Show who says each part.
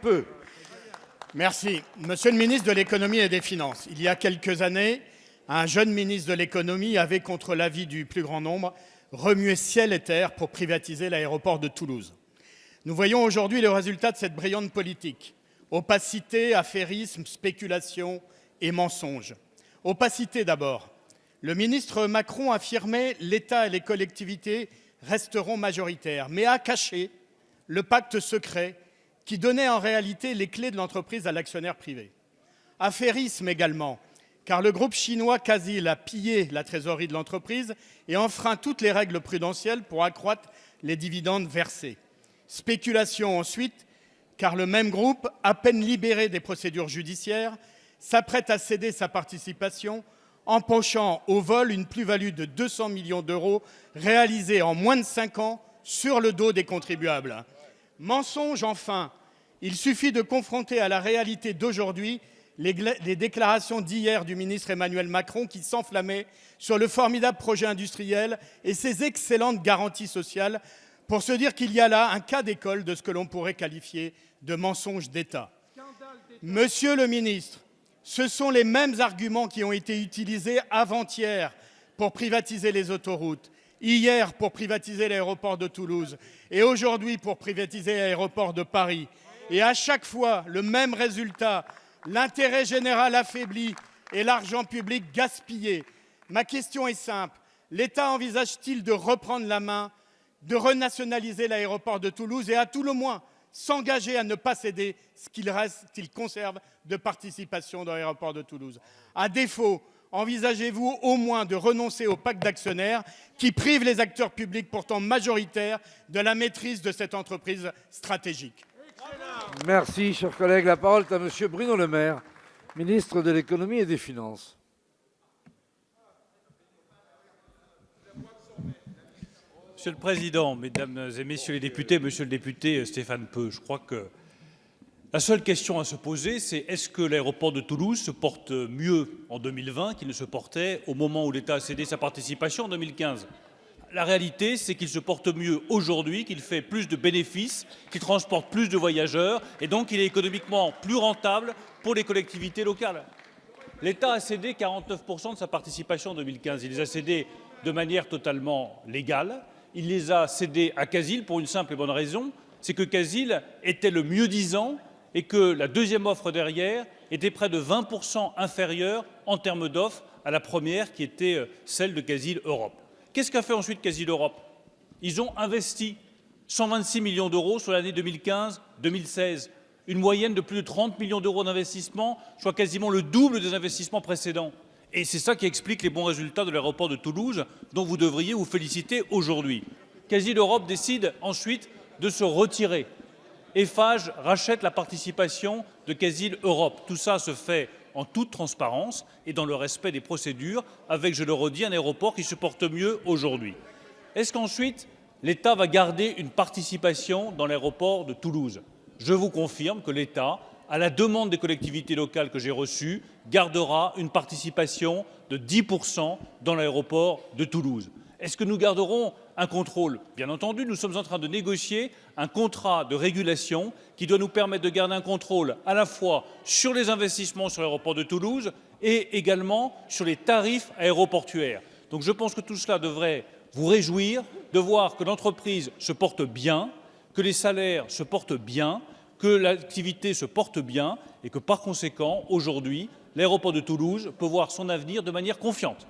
Speaker 1: Peu.
Speaker 2: Merci. Monsieur le ministre de l'économie et des finances, il y a quelques années, un jeune ministre de l'économie avait, contre l'avis du plus grand nombre, remué ciel et terre pour privatiser l'aéroport de Toulouse. Nous voyons aujourd'hui le résultat de cette brillante politique. Opacité, affairisme, spéculation et mensonge. Opacité d'abord. Le ministre Macron affirmait « l'État et les collectivités resteront majoritaires », mais a caché le pacte secret qui donnait en réalité les clés de l'entreprise à l'actionnaire privé. Affairisme également, car le groupe chinois Casil a pillé la trésorerie de l'entreprise et enfreint toutes les règles prudentielles pour accroître les dividendes versés. Spéculation ensuite, car le même groupe, à peine libéré des procédures judiciaires, s'apprête à céder sa participation, empochant au vol une plus-value de 200 millions d'euros réalisée en moins de 5 ans sur le dos des contribuables. Mensonge enfin, il suffit de confronter à la réalité d'aujourd'hui les déclarations d'hier du ministre Emmanuel Macron qui s'enflammait sur le formidable projet industriel et ses excellentes garanties sociales pour se dire qu'il y a là un cas d'école de ce que l'on pourrait qualifier de mensonge d'État. Monsieur le ministre, ce sont les mêmes arguments qui ont été utilisés avant-hier pour privatiser les autoroutes, hier pour privatiser l'aéroport de Toulouse et aujourd'hui pour privatiser l'aéroport de Paris. Et à chaque fois, le même résultat, l'intérêt général affaibli et l'argent public gaspillé. Ma question est simple. L'État envisage-t-il de reprendre la main, de renationaliser l'aéroport de Toulouse et à tout le moins s'engager à ne pas céder ce qu'il conserve de participation dans l'aéroport de Toulouse? À défaut, envisagez-vous au moins de renoncer au pacte d'actionnaires qui prive les acteurs publics pourtant majoritaires de la maîtrise de cette entreprise stratégique?
Speaker 1: Merci, cher collègue. La parole est à Monsieur Bruno Le Maire, ministre de l'économie et des finances.
Speaker 3: Monsieur le Président, Mesdames et Messieurs les députés, Monsieur le député Stéphane Peu, je crois que la seule question à se poser, c'est est-ce que l'aéroport de Toulouse se porte mieux en 2020 qu'il ne se portait au moment où l'État a cédé sa participation en 2015 ? La réalité, c'est qu'il se porte mieux aujourd'hui, qu'il fait plus de bénéfices, qu'il transporte plus de voyageurs et donc il est économiquement plus rentable pour les collectivités locales. L'État a cédé 49% de sa participation en 2015. Il les a cédés de manière totalement légale. Il les a cédés à Casil pour une simple et bonne raison, c'est que Casil était le mieux-disant et que la deuxième offre derrière était près de 20% inférieure en termes d'offres à la première qui était celle de Casil Europe. Qu'est-ce qu'a fait ensuite Casil Europe? Ils ont investi 126 millions d'euros sur l'année 2015-2016, une moyenne de plus de 30 millions d'euros d'investissement, soit quasiment le double des investissements précédents. Et c'est ça qui explique les bons résultats de l'aéroport de Toulouse, dont vous devriez vous féliciter aujourd'hui. Casil Europe décide ensuite de se retirer. Eiffage rachète la participation de Casil Europe. Tout ça se fait en toute transparence et dans le respect des procédures, avec, je le redis, un aéroport qui se porte mieux aujourd'hui. Est-ce qu'ensuite, l'État va garder une participation dans l'aéroport de Toulouse? Je vous confirme que l'État, à la demande des collectivités locales que j'ai reçues, gardera une participation de 10% dans l'aéroport de Toulouse. Est-ce que nous garderons un contrôle? Bien entendu, nous sommes en train de négocier un contrat de régulation qui doit nous permettre de garder un contrôle à la fois sur les investissements sur l'aéroport de Toulouse et également sur les tarifs aéroportuaires. Donc je pense que tout cela devrait vous réjouir de voir que l'entreprise se porte bien, que les salaires se portent bien, que l'activité se porte bien et que par conséquent, aujourd'hui, l'aéroport de Toulouse peut voir son avenir de manière confiante.